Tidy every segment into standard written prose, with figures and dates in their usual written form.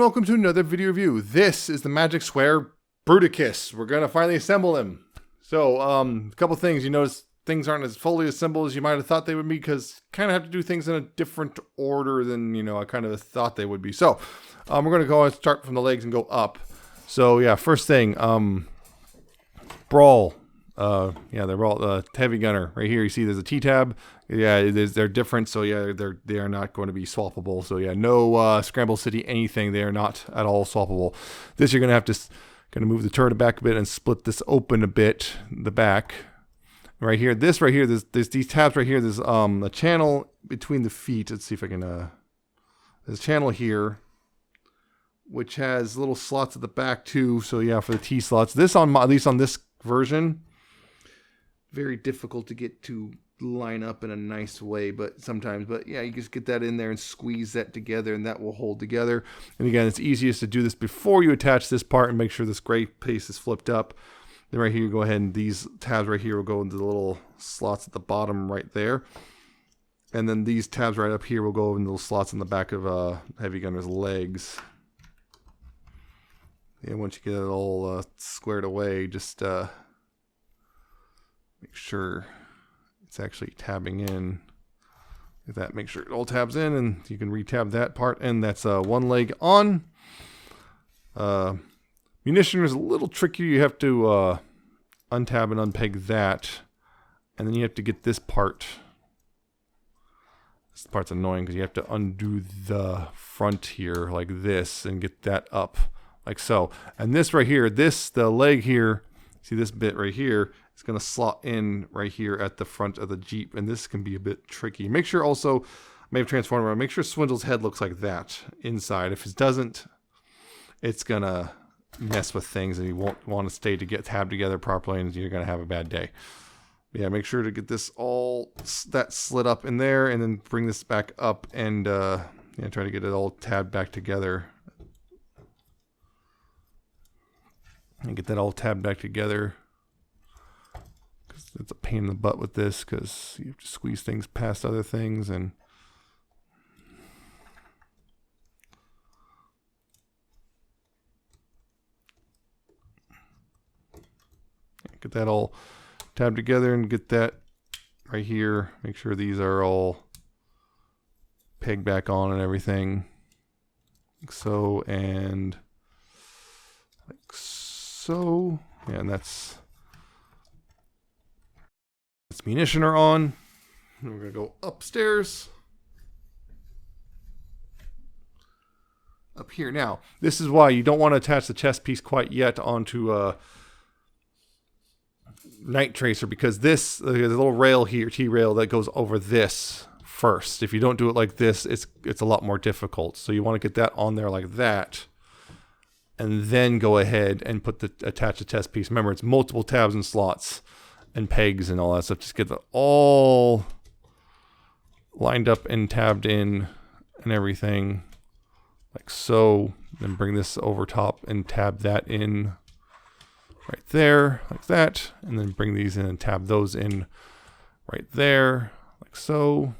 welcome to another video review. This is the Magic Square Bruticus. We're going to finally assemble him. So, a couple things. You notice things aren't as fully assembled as you might have thought they would be because kind of have to do things in a different order than, I kind of thought they would be. So, we're going to go and start from the legs and go up. So, yeah, first thing, Brawl. They're all heavy gunner. Right here, you see there's a T-tab. Yeah, they're different, so yeah, they are not going to be swappable. So yeah, no Scramble City anything. They are not at all swappable. This you're gonna have to move the turret back a bit and split this open a bit, the back. Right here, there's these tabs right here. There's a channel between the feet. Let's see if I can. There's a channel here, which has little slots at the back too. So yeah, for the T slots. This at least on this version, very difficult to get to line up in a nice way, but yeah, you just get that in there and squeeze that together and that will hold together. And again, it's easiest to do this before you attach this part and make sure this gray piece is flipped up. Then right here, you go ahead and these tabs right here will go into the little slots at the bottom right there. And then these tabs right up here will go into those slots in the back of Heavy Gunner's legs. And once you get it all squared away, just make sure it's actually tabbing in. If that, make sure it all tabs in, and you can retab that part. And that's one leg on. Munition is a little tricky. You have to untab and unpeg that, and then you have to get this part. This part's annoying because you have to undo the front here like this and get that up like so. And this right here, the leg here, see this bit right here, it's going to slot in right here at the front of the Jeep, and this can be a bit tricky. Make sure also, I may have transformed around, make sure Swindle's head looks like that inside. If it doesn't, it's going to mess with things and you won't want to stay to get tabbed together properly, and you're going to have a bad day. Yeah, make sure to get this all, that slid up in there, and then bring this back up and try to get it all tabbed back together. And get that all tabbed back together. It's a pain in the butt with this because you have to squeeze things past other things and get that all tabbed together and get that right here. Make sure these are all pegged back on and everything. Like so and like so. Yeah, and that's munition are on. And we're going to go upstairs. Up here. Now, this is why you don't want to attach the chest piece quite yet onto Night Tracer, because this, the little rail here, T-rail, that goes over this first. If you don't do it like this, it's a lot more difficult. So you want to get that on there like that, and then go ahead and attach the chest piece. Remember, it's multiple tabs and slots and pegs and all that stuff. Just get it all lined up and tabbed in and everything like so. Then bring this over top and tab that in right there like that, and then bring these in and tab those in right there like so.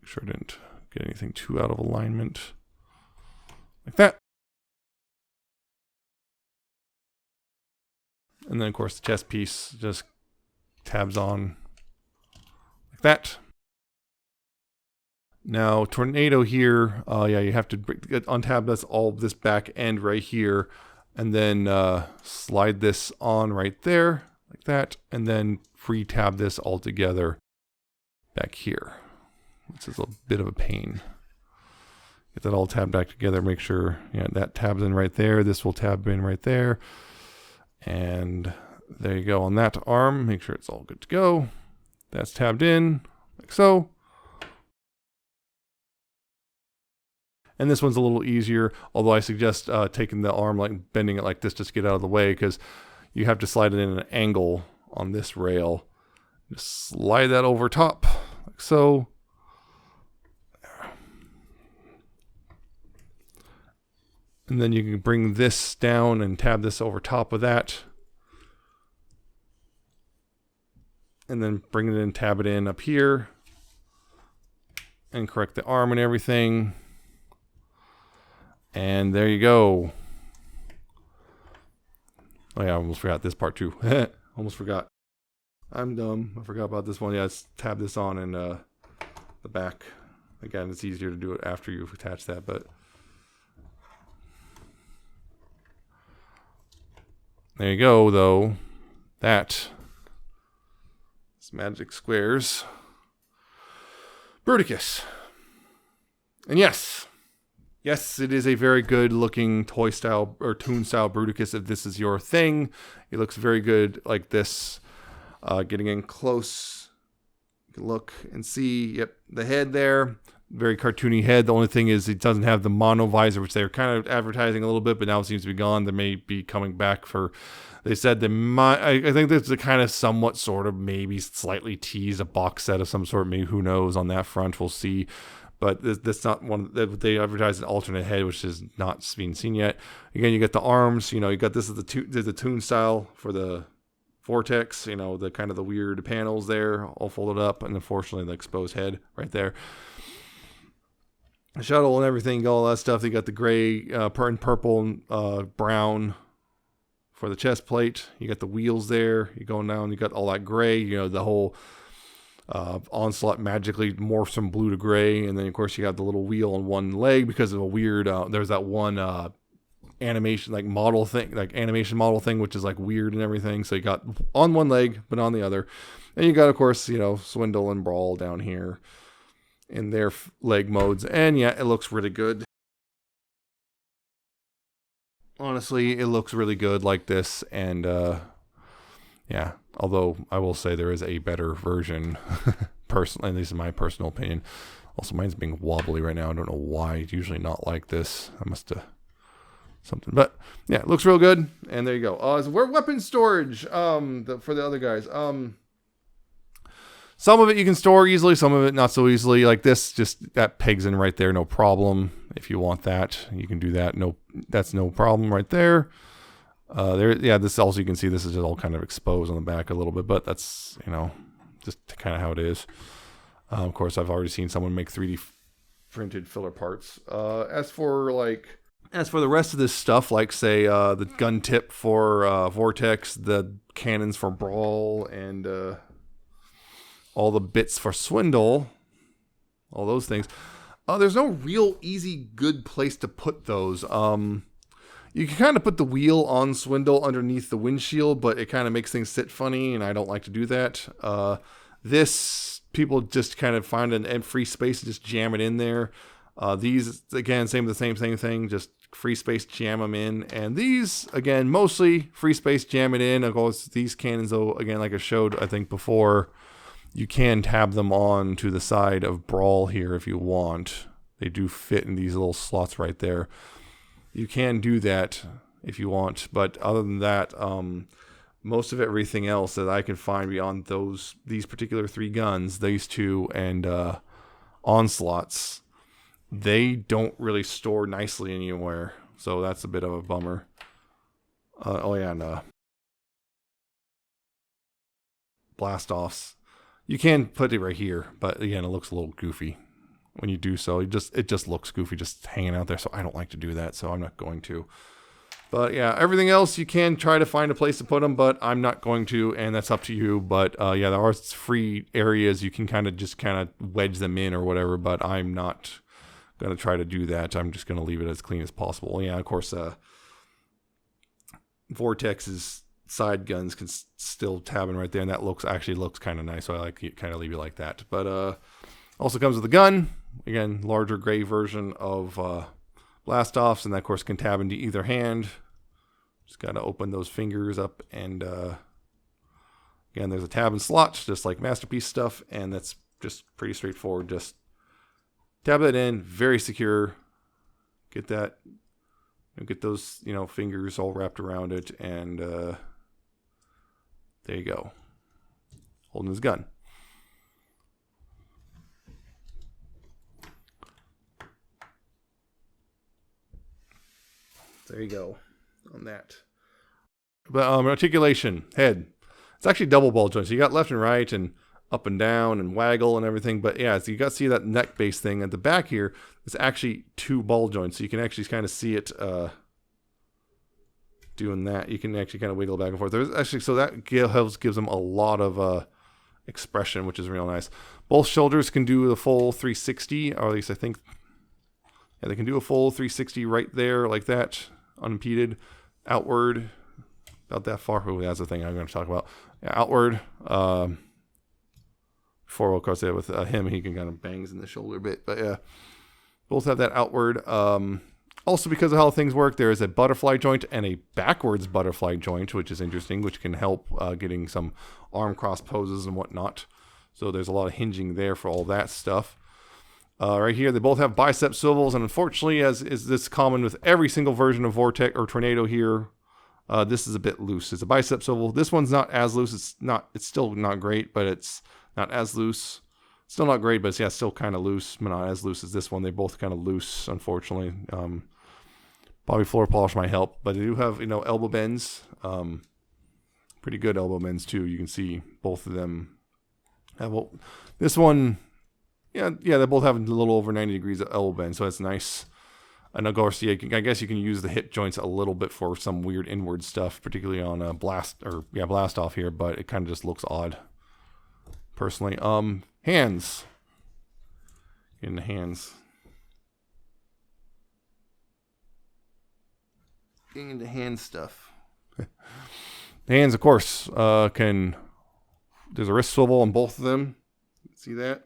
Make sure I didn't get anything too out of alignment like that. And then, of course, the chest piece just tabs on like that. Now, Tornado here, you have to untab this back end right here, and then slide this on right there like that, and then re-tab this all together back here. This is a bit of a pain. Get that all tabbed back together. Make sure that tabs in right there. This will tab in right there. And there you go on that arm. Make sure it's all good to go. That's tabbed in like so. And this one's a little easier, although I suggest taking the arm, like bending it like this, just to get out of the way, because you have to slide it in an angle on this rail. Just slide that over top like so. And then you can bring this down and tab this over top of that. And then bring it in, tab it in up here. And correct the arm and everything. And there you go. Oh yeah, I almost forgot this part too. Almost forgot. I'm dumb. I forgot about this one. Yeah, let's tab this on in the back. Again, it's easier to do it after you've attached that, but there you go, though. That is Magic Squares Bruticus. And yes, it is a very good looking toy style or Toon style Bruticus if this is your thing. It looks very good like this. Getting in close, you can look and see, yep, the head there. Very cartoony head. The only thing is it doesn't have the mono visor, which they're kind of advertising a little bit, but now it seems to be gone. They may be coming back for, they said they might, I think that's a kind of somewhat sort of maybe slightly tease a box set of some sort. Maybe, who knows on that front, we'll see. But that's not one, they advertised an alternate head, which is not being seen yet. Again, you got the arms, you know, you got this is the Toon style for the Vortex, you know, the kind of the weird panels there, all folded up, and unfortunately the exposed head right there. The shuttle and everything, all that stuff. They got the gray, purple, brown for the chest plate. You got the wheels there. You're going down, you got all that gray, you know, the whole onslaught magically morphs from blue to gray. And then, of course, you have the little wheel on one leg because of a weird, there's that one animation, like model thing, like animation model thing, which is like weird and everything. So you got on one leg, but on the other. And you got, of course, you know, Swindle and Brawl down here in their leg modes. And yeah, it looks really good. Honestly, it looks really good like this. And yeah, although I will say there is a better version, personally, at least in my personal opinion. Also, mine's being wobbly right now. I don't know why. It's usually not like this. I must have something, but yeah, it looks real good. And there you go. So we're weapon storage for the other guys. Some of it you can store easily, some of it not so easily. Like this, just that pegs in right there, no problem. If you want that, you can do that. No, that's no problem right there. Yeah, this also, you can see this is just all kind of exposed on the back a little bit, but that's, you know, just kind of how it is. Of course, I've already seen someone make 3D printed filler parts. As for the rest of this stuff, like say the gun tip for Vortex, the cannons for Brawl, and all the bits for Swindle, all those things. There's no real easy good place to put those. You can kind of put the wheel on Swindle underneath the windshield, but it kind of makes things sit funny, and I don't like to do that. This, people just kind of find an free space and just jam it in there. These, again, same thing, just free space, jam them in. And these, again, mostly free space, jam it in. Of course, these cannons, though, again, like I showed, I think, before, you can tab them on to the side of Brawl here if you want. They do fit in these little slots right there. You can do that if you want. But other than that, most of everything else that I can find beyond these particular 3 guns, these 2 and Onslaughts, they don't really store nicely anywhere. So that's a bit of a bummer. Oh yeah, and Blast-Offs. You can put it right here, but again, it looks a little goofy when you do so. It just looks goofy just hanging out there, so I don't like to do that, so I'm not going to. But yeah, everything else you can try to find a place to put them, but I'm not going to, and that's up to you. But yeah, there are free areas you can kind of wedge them in or whatever, but I'm not going to try to do that. I'm just going to leave it as clean as possible. Yeah, of course, Vortex's side guns can still tab in right there, and that actually looks kind of nice, so I like it, kind of leave it like that. But also comes with a gun, again, larger gray version of Blast-Offs, and that, of course, can tab into either hand. Just got to open those fingers up, and again, there's a tab and slot, just like Masterpiece stuff, and that's just pretty straightforward. Just tab that in, very secure. Get that, get those, fingers all wrapped around it, and there you go. Holding his gun. There you go on that. But articulation, head. It's actually double ball joints. So you got left and right, and up and down and waggle and everything. But yeah, so you got to see that neck base thing at the back here. It's actually 2 ball joints, so you can actually kind of see it doing that. You can actually kind of wiggle back and forth. There's actually, so that gives them a lot of expression, which is real nice. Both shoulders can do the full 360, or at least I think, yeah, they can do a full 360 right there, like that, unimpeded, outward, about that far. Oh, that's the thing I'm going to talk about. Yeah, outward. Before, of course, with him, he can kind of bangs in the shoulder a bit, but yeah, both have that outward. Also, because of how things work, there is a butterfly joint and a backwards butterfly joint, which is interesting, which can help getting some arm cross poses and whatnot. So there's a lot of hinging there for all that stuff. Right here, they both have bicep swivels, and unfortunately, as is this common with every single version of Vortex or Tornado here, this is a bit loose. It's a bicep swivel. This one's not as loose. It's still not great, but it's not as loose. Still not great, but it's, yeah, still kind of loose, but not as loose as this one. They're both kind of loose, unfortunately. Probably floor polish might help, but they do have, elbow bends. Pretty good elbow bends too. You can see both of them have, this one, yeah, they both have a little over 90 degrees of elbow bend, so that's nice. And of course, yeah, I guess you can use the hip joints a little bit for some weird inward stuff, particularly on blast off here, but it kind of just looks odd, personally. Hands. In the hands. Getting into hand stuff. The hands, of course, there's a wrist swivel on both of them. See that?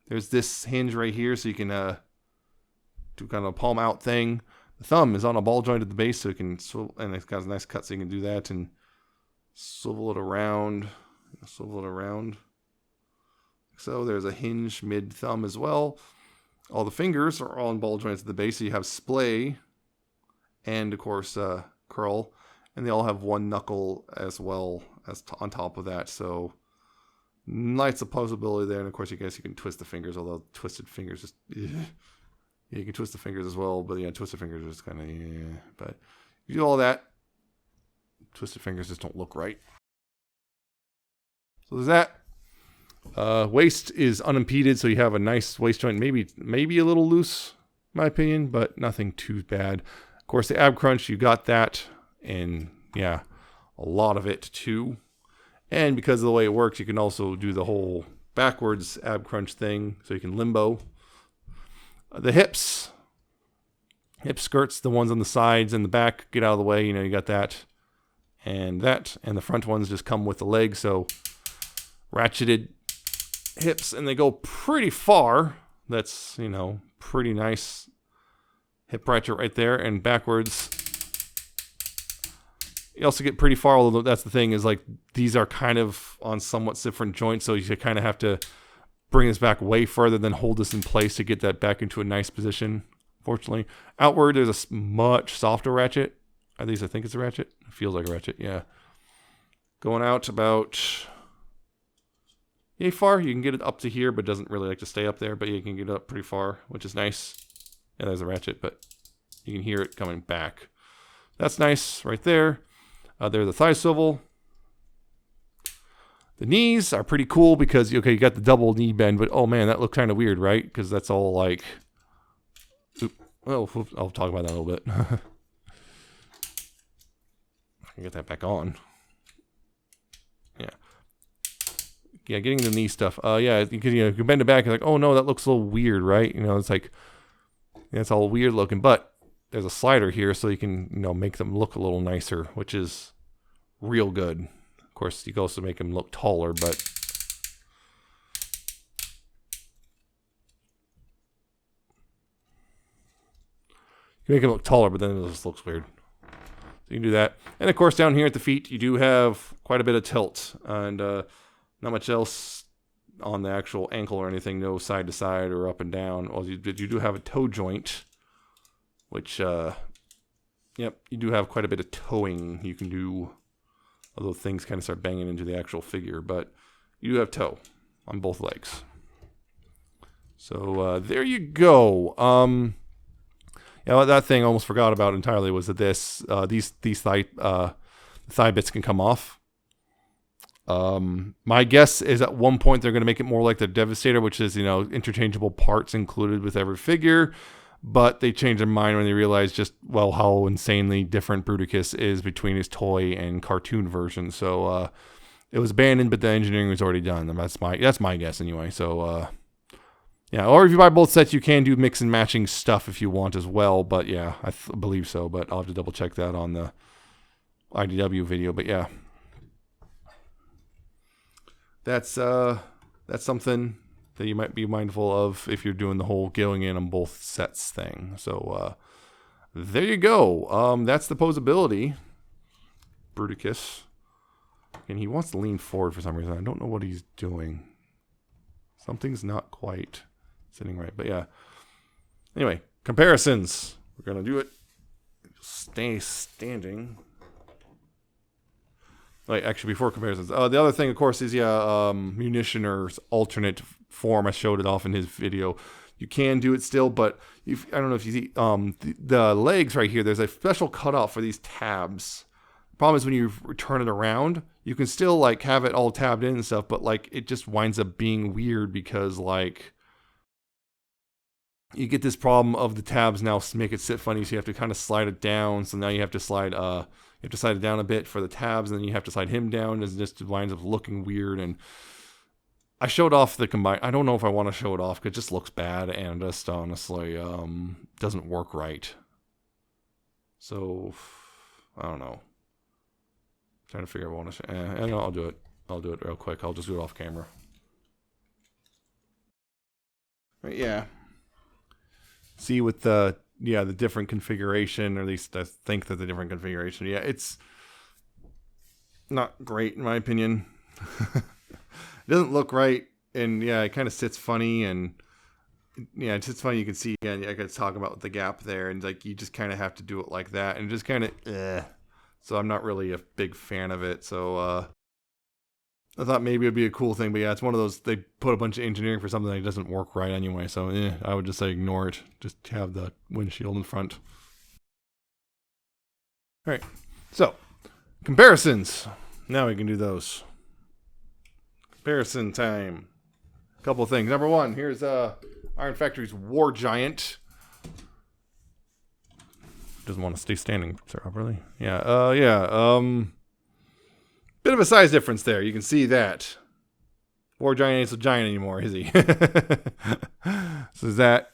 There's this hinge right here, so you can do kind of a palm out thing. The thumb is on a ball joint at the base, so you can swivel, and it's got a nice cut, so you can do that and swivel it around. So there's a hinge mid thumb as well. All the fingers are all on ball joints at the base, so you have splay and, of course, curl, and they all have one knuckle as well as on top of that. So nice opposability there, and of course, I guess you can twist the fingers, although twisted fingers just, yeah, you can twist the fingers as well, but yeah, twisted fingers are just kind of, yeah, but you do all that, twisted fingers just don't look right. So there's that. Waist is unimpeded, so you have a nice waist joint, maybe a little loose, in my opinion, but nothing too bad. Of course, the ab crunch, you got that, and yeah, a lot of it too. And because of the way it works, you can also do the whole backwards ab crunch thing, so you can limbo. The hips, hip skirts, the ones on the sides and the back, get out of the way, you got that, and the front ones just come with the leg, so ratcheted hips, and they go pretty far. That's, pretty nice hip ratchet right there. And backwards, you also get pretty far, although that's the thing, is like these are kind of on somewhat different joints, so you kind of have to bring this back way further than hold this in place to get that back into a nice position, fortunately. Outward, there's a much softer ratchet. At least I think it's a ratchet. It feels like a ratchet, yeah. Going out about yay far. You can get it up to here, but it doesn't really like to stay up there, but you can get it up pretty far, which is nice. Yeah, there's a ratchet, but you can hear it coming back. That's nice right there. There's the thigh swivel. The knees are pretty cool because, okay, you got the double knee bend, but oh man, that looked kind of weird, right? Because that's all like, well, I'll talk about that a little bit. I can get that back on. Yeah, getting the knee stuff. Yeah, because you can bend it back and like, oh no, that looks a little weird, right? It's like, it's all weird looking, but there's a slider here, so you can make them look a little nicer, which is real good. Of course, you can also make them look taller, but you make them look taller, but then it just looks weird. So you can do that, and of course, down here at the feet, you do have quite a bit of tilt, and not much else on the actual ankle or anything, no side to side or up and down. Well, you do have a toe joint, which, yep, you do have quite a bit of toeing you can do, although things kind of start banging into the actual figure, but you do have toe on both legs. So there you go. That thing I almost forgot about entirely was that these thigh bits can come off. My guess is at one point they're going to make it more like the Devastator, which is, interchangeable parts included with every figure. But they changed their mind when they realized just, well, how insanely different Bruticus is between his toy and cartoon version. So it was abandoned, but the engineering was already done. And that's my guess anyway. So yeah, or if you buy both sets, you can do mix and matching stuff if you want as well. But yeah, I believe so. But I'll have to double check that on the IDW video. But yeah, that's something that you might be mindful of if you're doing the whole going in on both sets thing. So there you go. That's the posability. Bruticus. And he wants to lean forward for some reason. I don't know what he's doing. Something's not quite sitting right. But yeah. Anyway, comparisons. We're going to do it. Stay standing. Like, actually, before comparisons. The other thing, of course, is, Munitioner's alternate form. I showed it off in his video. You can do it still, but I don't know if you see the legs right here. There's a special cutoff for these tabs. The problem is when you turn it around, you can still, like, have it all tabbed in and stuff, but, like, it just winds up being weird because, like, you get this problem of the tabs now make it sit funny, so you have to kind of slide it down. So now you have to slide it down a bit for the tabs, and then you have to slide him down, and it just winds up looking weird. And I showed off the combine. I don't know if I want to show it off because it just looks bad and just honestly doesn't work right. So I don't know. I'm trying to figure out what I want to show. No, I'll do it. I'll do it real quick. I'll just do it off camera. But yeah. See with the different configuration, or at least I think that the different configuration. Yeah, it's not great in my opinion. It doesn't look right, and yeah, it kind of sits funny, and yeah, it's just funny. You can see again. I could talk about the gap there, and like you just kind of have to do it like that, and just kind of. So I'm not really a big fan of it. So I thought maybe it'd be a cool thing, but yeah, it's one of those. They put a bunch of engineering for something that doesn't work right anyway. So I would just say ignore it. Just have the windshield in front. All right. So comparisons. Now we can do those. Comparison time. A couple of things. Number one, here's Iron Factory's War Giant. Doesn't want to stay standing properly. Yeah. Bit of a size difference there. You can see that. War Giant ain't so giant anymore, is he? So is that.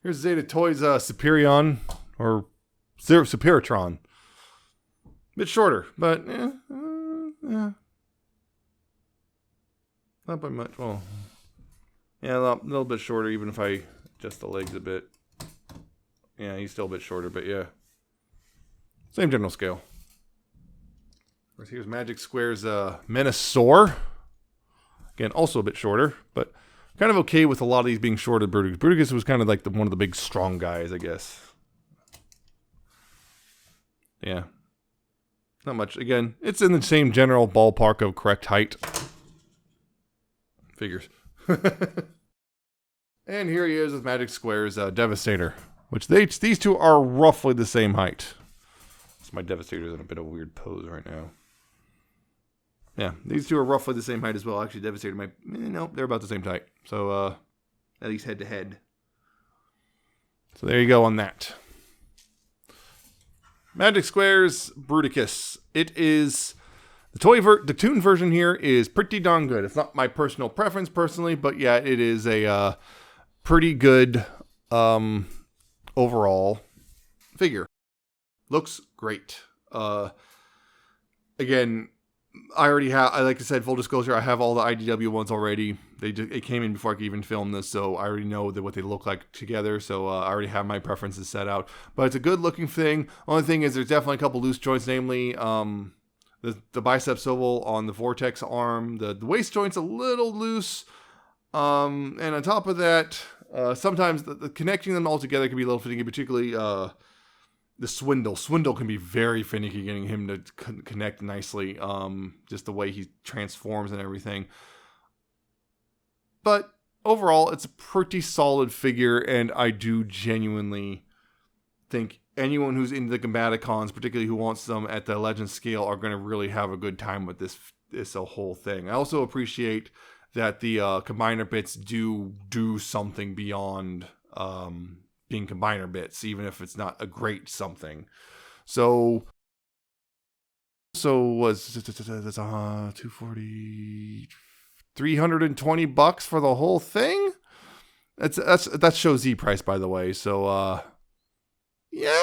Here's Zeta Toys Superion, or Superitron. Bit shorter, but not by much. Well, yeah, a little bit shorter, even if I adjust the legs a bit. Yeah, he's still a bit shorter, but yeah. Same general scale. Here's Magic Square's Menasor. Again, also a bit shorter, but kind of okay with a lot of these being shorter. Bruticus was kind of like one of the big strong guys, I guess. Yeah. Not much. Again, it's in the same general ballpark of correct height. Figures. And here he is with Magic Square's Devastator, which these two are roughly the same height. So my Devastator's in a bit of a weird pose right now. Yeah, these two are roughly the same height as well. Actually, Devastator might... no, they're about the same height. So, at least head to head. So there you go on that. Magic Square's Bruticus. It is... The Toon version here is pretty darn good. It's not my personal preference personally, but yeah, it is a pretty good overall figure. Looks great. Again, I already have, like I said, full disclosure, I have all the IDW ones already. It came in before I could even film this, so I already know what they look like together, so I already have my preferences set out. But it's a good looking thing. Only thing is there's definitely a couple loose joints, namely the biceps oval on the Vortex arm. The waist joint's a little loose. And on top of that, sometimes the connecting them all together can be a little finicky, particularly the Swindle. Swindle can be very finicky getting him to connect nicely. Just the way he transforms and everything. But overall, it's a pretty solid figure, and I do genuinely think anyone who's into the Combaticons, particularly who wants them at the Legend scale, are going to really have a good time with this whole thing. I also appreciate that the combiner bits do something beyond being combiner bits, even if it's not a great something. So was that's 240, $320 for the whole thing. That's show Z price, by the way. So yeah.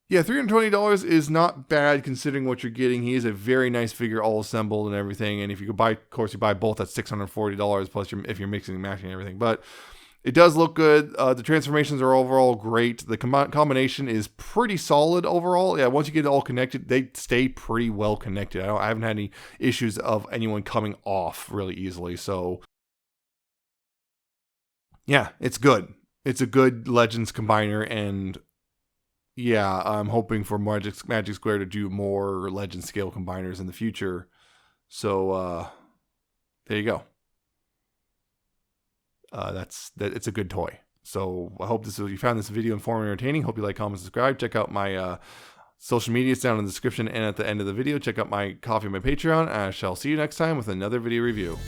Yeah, $320 is not bad considering what you're getting. He is a very nice figure, all assembled and everything. And if you could buy, of course, you buy both, that's $640 plus if you're mixing and matching and everything. But it does look good. The transformations are overall great. The combination is pretty solid overall. Yeah, once you get it all connected, they stay pretty well connected. I haven't had any issues of anyone coming off really easily. So yeah, it's good. It's a good Legends combiner, and yeah, I'm hoping for Magic Square to do more Legend scale combiners in the future. So there you go. It's a good toy. So I hope you found this video informative and entertaining. Hope you like, comment, subscribe. Check out my social media down in the description and at the end of the video. Check out my Coffee and my Patreon. I shall see you next time with another video review.